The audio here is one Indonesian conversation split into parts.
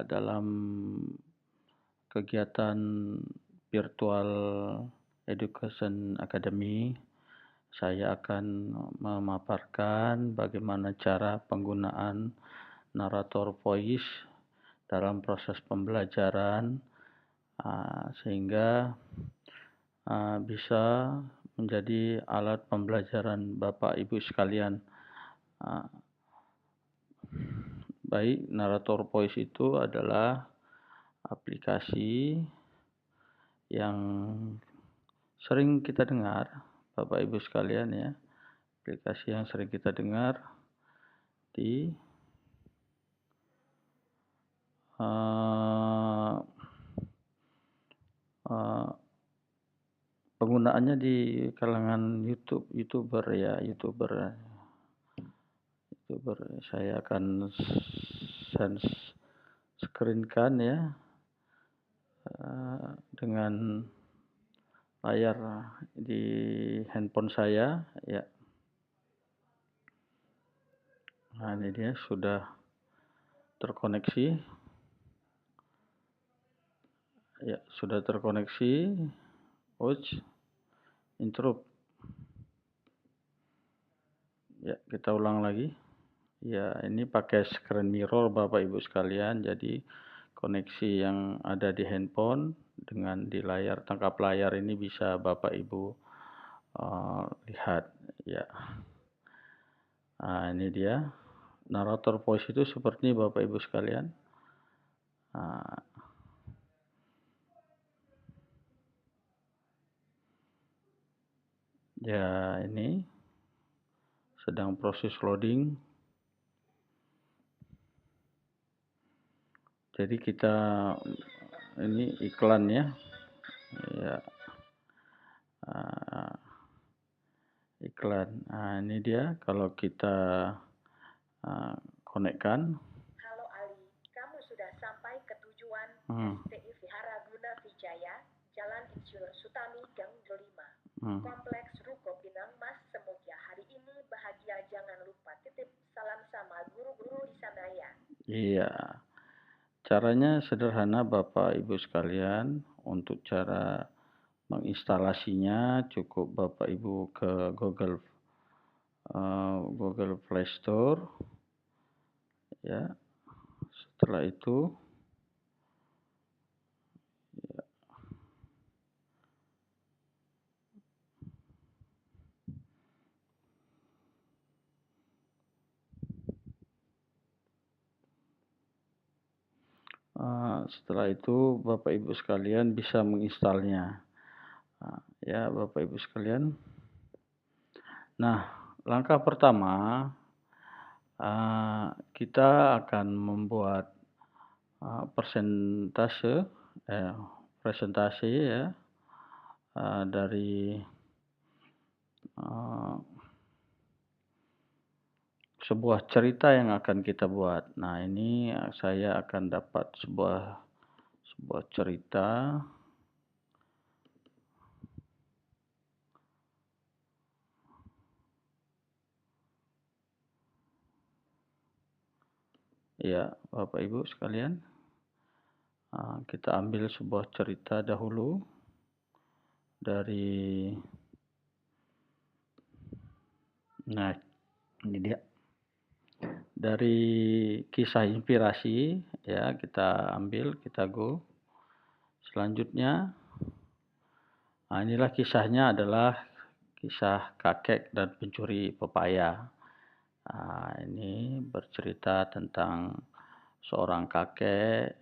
dalam kegiatan virtual education academy, saya akan memaparkan bagaimana cara penggunaan narator voice dalam proses pembelajaran, sehingga bisa menjadi alat pembelajaran Bapak Ibu sekalian. Baik, narator voice itu adalah aplikasi yang sering kita dengar, Bapak Ibu sekalian ya. Aplikasi yang sering kita dengar di penggunaannya di kalangan YouTuber ya, YouTuber. Saya akan screenkan ya dengan layar di handphone saya ya. Nah, ini dia sudah terkoneksi. Ya, sudah terkoneksi. Interrupt. Ya, kita ulang lagi. Ya, ini pakai screen mirror Bapak Ibu sekalian. Jadi koneksi yang ada di handphone dengan di layar, tangkap layar ini bisa Bapak Ibu lihat ya. Nah, ini dia. Narator voice itu seperti ini Bapak Ibu sekalian. Ya, ini sedang proses loading. Jadi kita ini iklan ya. Ya. Iklan. Nah, ini dia kalau kita konekkan. Halo Ali, kamu sudah sampai ke tujuan STI Vihara Guna Vijaya, Jalan Insinyur Sutami, Gang 5, Kompleks Ruko Pinang Mas Semukya. Hari ini bahagia, jangan lupa titip salam sama guru-guru di sana ya. Iya. Caranya sederhana Bapak Ibu sekalian. Untuk cara menginstalasinya cukup Bapak Ibu ke Google Play Store ya. Setelah itu ya, setelah itu Bapak Ibu sekalian bisa menginstalnya ya Bapak Ibu sekalian. Nah, langkah pertama kita akan membuat presentasi ya dari sebuah cerita yang akan kita buat. Nah, ini saya akan dapat sebuah cerita. Ya, Bapak Ibu sekalian. Kita ambil sebuah cerita dahulu dari, nah ini dia, dari kisah inspirasi ya, kita ambil, kita go. Selanjutnya, inilah kisahnya adalah kisah kakek dan pencuri pepaya. Ini bercerita tentang seorang kakek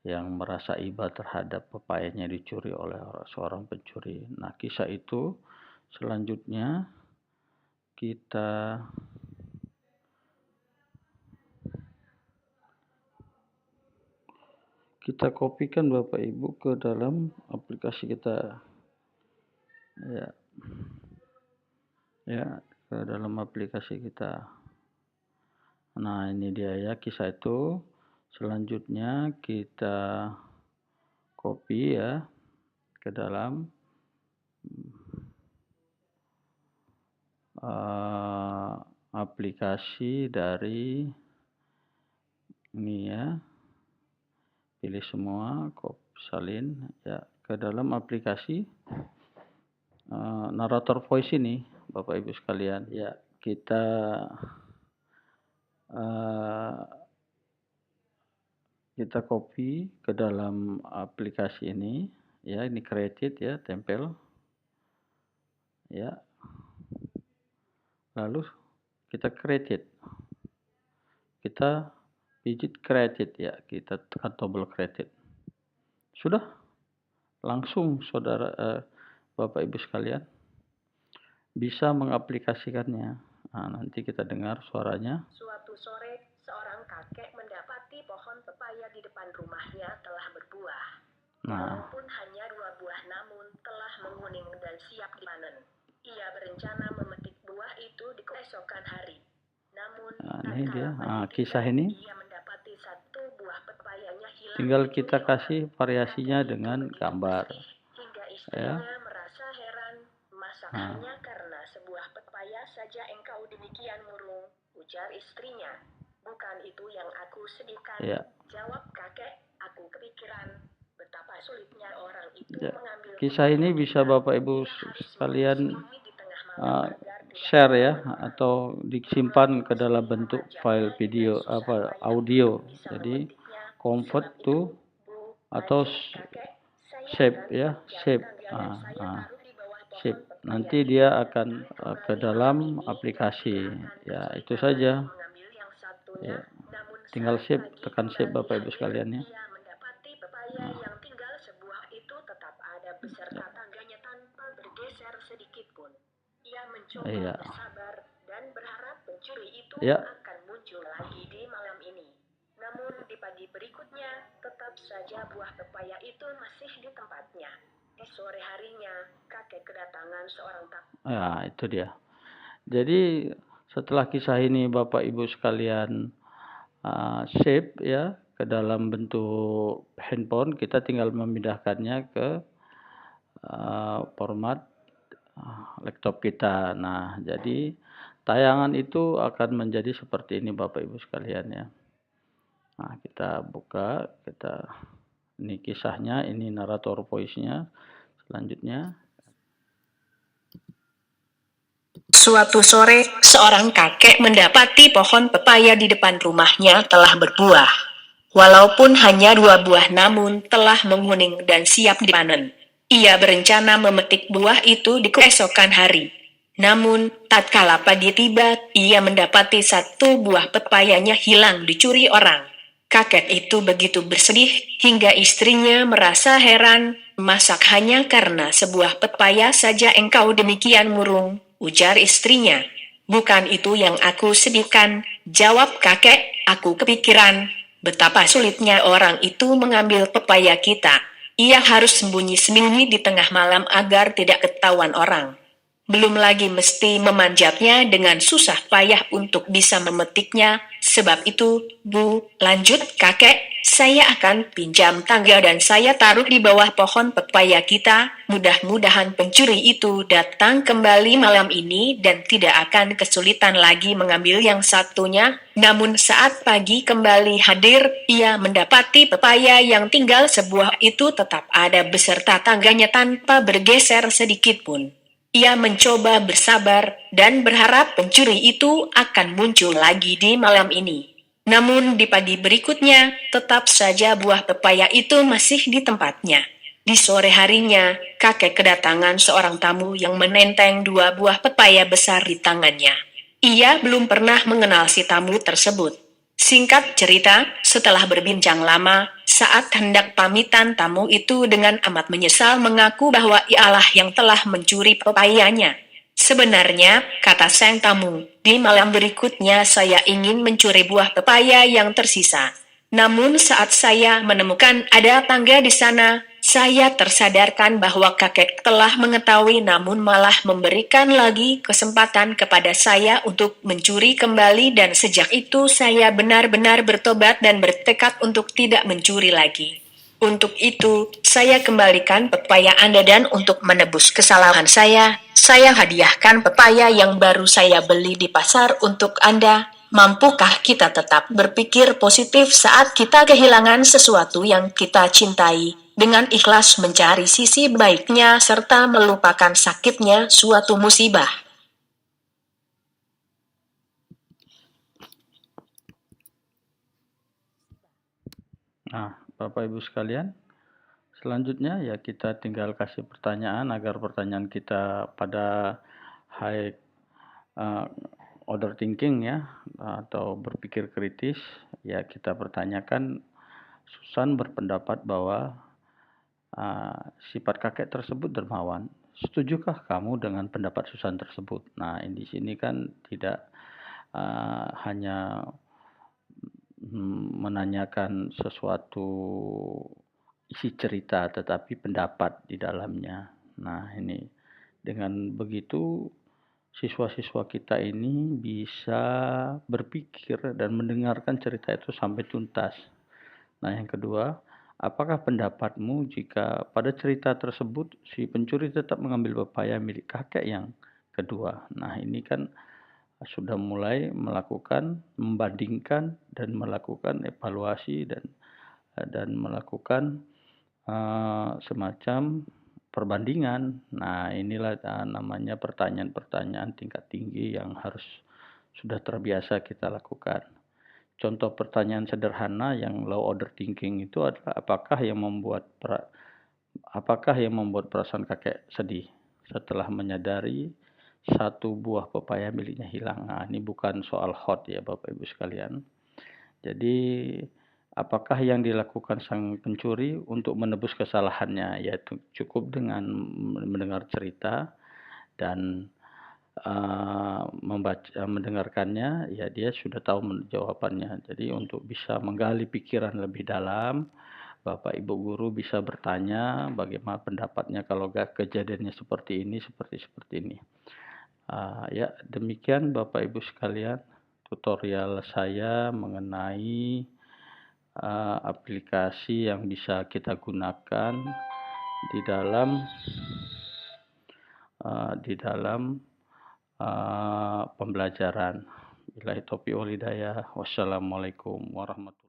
yang merasa iba terhadap pepayanya dicuri oleh seorang pencuri. Nah, kisah itu selanjutnya kita kopikan Bapak Ibu ke dalam aplikasi kita. Ya, ke dalam aplikasi kita. Nah, ini dia ya kisah itu. Selanjutnya kita copy ya ke dalam aplikasi dari Ini ya, pilih semua, salin ya ke dalam aplikasi narator voice ini, Bapak Ibu sekalian. Ya, kita copy ke dalam aplikasi ini ya, ini created ya, tempel ya, lalu kita created, kita pijit created ya, kita tekan tombol created, sudah langsung saudara Bapak Ibu sekalian bisa mengaplikasikannya. Nah, nanti kita dengar suaranya. Suatu sore, seorang kakek mendapati pohon pepaya di depan rumahnya telah berbuah. Walaupun hanya 2 buah, namun telah menguning dan siap dipanen. Ia berencana memetik buah itu di keesokan hari. Namun, ini dia. Kisah ini ia mendapati 1 buah pepayanya hilang. Tinggal kita kasih variasinya dengan gambar. Hingga istrinya merasa heran, masak hanya karena sebuah pepaya saja engkau demikian murung, ujar istrinya. Bukan itu yang aku sedihkan, jawab kakek, aku kepikiran betapa sulitnya orang itu mengambil. Kisah ini bisa Bapak Ibu sekalian share ya, atau disimpan ke dalam bentuk file video audio. Jadi convert to atau save ya, save. Save. Nanti dia akan ke dalam aplikasi. Ya, itu saja. Ya. Tinggal save, tekan save Bapak Ibu sekalian ya. Yang tinggal sebuah itu tetap ada beserta tangganya tanpa bergeser sedikit pun. Ia mencoba bersabar dan berharap pencuri itu akan muncul lagi di malam ini. Namun di pagi berikutnya tetap saja buah pepaya itu masih di tempatnya. Di sore harinya kakek kedatangan seorang tamu. Ya, itu dia. Jadi setelah kisah ini Bapak Ibu sekalian save ya ke dalam bentuk handphone, kita tinggal memindahkannya ke format laptop kita. Nah, jadi tayangan itu akan menjadi seperti ini Bapak Ibu sekalian ya. Nah, kita buka, ini kisahnya, ini narator voice-nya. Selanjutnya. Suatu sore, seorang kakek mendapati pohon pepaya di depan rumahnya telah berbuah. Walaupun hanya 2 buah, namun telah menguning dan siap dipanen. Ia berencana memetik buah itu di keesokan hari. Namun, tatkala pagi tiba, ia mendapati 1 buah pepayanya hilang dicuri orang. Kakek itu begitu bersedih, hingga istrinya merasa heran, masak hanya karena sebuah pepaya saja engkau demikian murung, ujar istrinya. Bukan itu yang aku sedihkan, jawab kakek, aku kepikiran betapa sulitnya orang itu mengambil pepaya kita. Ia harus sembunyi-sembunyi di tengah malam agar tidak ketahuan orang. Belum lagi mesti memanjatnya dengan susah payah untuk bisa memetiknya. Sebab itu, Bu, lanjut kakek, saya akan pinjam tangga dan saya taruh di bawah pohon pepaya kita. Mudah-mudahan pencuri itu datang kembali malam ini dan tidak akan kesulitan lagi mengambil yang satunya. Namun saat pagi kembali hadir, ia mendapati pepaya yang tinggal sebuah itu tetap ada beserta tangganya tanpa bergeser sedikit pun. Ia mencoba bersabar dan berharap pencuri itu akan muncul lagi di malam ini. Namun di pagi berikutnya, tetap saja buah pepaya itu masih di tempatnya. Di sore harinya, kakek kedatangan seorang tamu yang menenteng 2 buah pepaya besar di tangannya. Ia belum pernah mengenal si tamu tersebut. Singkat cerita, setelah berbincang lama, saat hendak pamitan, tamu itu dengan amat menyesal mengaku bahwa ialah yang telah mencuri pepayanya. Sebenarnya, kata sang tamu, di malam berikutnya saya ingin mencuri buah pepaya yang tersisa. Namun saat saya menemukan ada tangga di sana, saya tersadarkan bahwa kakek telah mengetahui namun malah memberikan lagi kesempatan kepada saya untuk mencuri kembali dan sejak itu saya benar-benar bertobat dan bertekad untuk tidak mencuri lagi. Untuk itu, saya kembalikan pepaya Anda dan untuk menebus kesalahan saya hadiahkan pepaya yang baru saya beli di pasar untuk Anda. Mampukah kita tetap berpikir positif saat kita kehilangan sesuatu yang kita cintai, dengan ikhlas mencari sisi baiknya serta melupakan sakitnya suatu musibah? Nah, Bapak Ibu sekalian, selanjutnya ya kita tinggal kasih pertanyaan agar pertanyaan kita pada high order thinking ya, atau berpikir kritis, ya kita pertanyakan. Susan berpendapat bahwa sifat kakek tersebut dermawan. Setujukah kamu dengan pendapat Susan tersebut? Nah, di sini kan tidak hanya menanyakan sesuatu isi cerita, tetapi pendapat di dalamnya. Nah, ini dengan begitu siswa-siswa kita ini bisa berpikir dan mendengarkan cerita itu sampai tuntas. Nah, yang kedua, apakah pendapatmu jika pada cerita tersebut si pencuri tetap mengambil pepaya milik kakek yang kedua? Nah, ini kan sudah mulai melakukan, membandingkan dan melakukan evaluasi dan melakukan semacam perbandingan. Nah, inilah namanya pertanyaan-pertanyaan tingkat tinggi yang harus sudah terbiasa kita lakukan. Contoh pertanyaan sederhana yang low order thinking itu adalah apakah yang membuat perasaan kakek sedih setelah menyadari satu buah pepaya miliknya hilang. Nah, ini bukan soal hot ya Bapak Ibu sekalian. Jadi apakah yang dilakukan sang pencuri untuk menebus kesalahannya, yaitu cukup dengan mendengar cerita dan mendengarkannya, ya dia sudah tahu jawabannya. Jadi untuk bisa menggali pikiran lebih dalam, Bapak Ibu guru bisa bertanya bagaimana pendapatnya kalau kejadiannya seperti ini, seperti ini. Ya demikian Bapak Ibu sekalian tutorial saya mengenai aplikasi yang bisa kita gunakan di dalam pembelajaran. Billahi taufiq wal hidayah. Wassalamualaikum warahmatullahi wabarakatuh.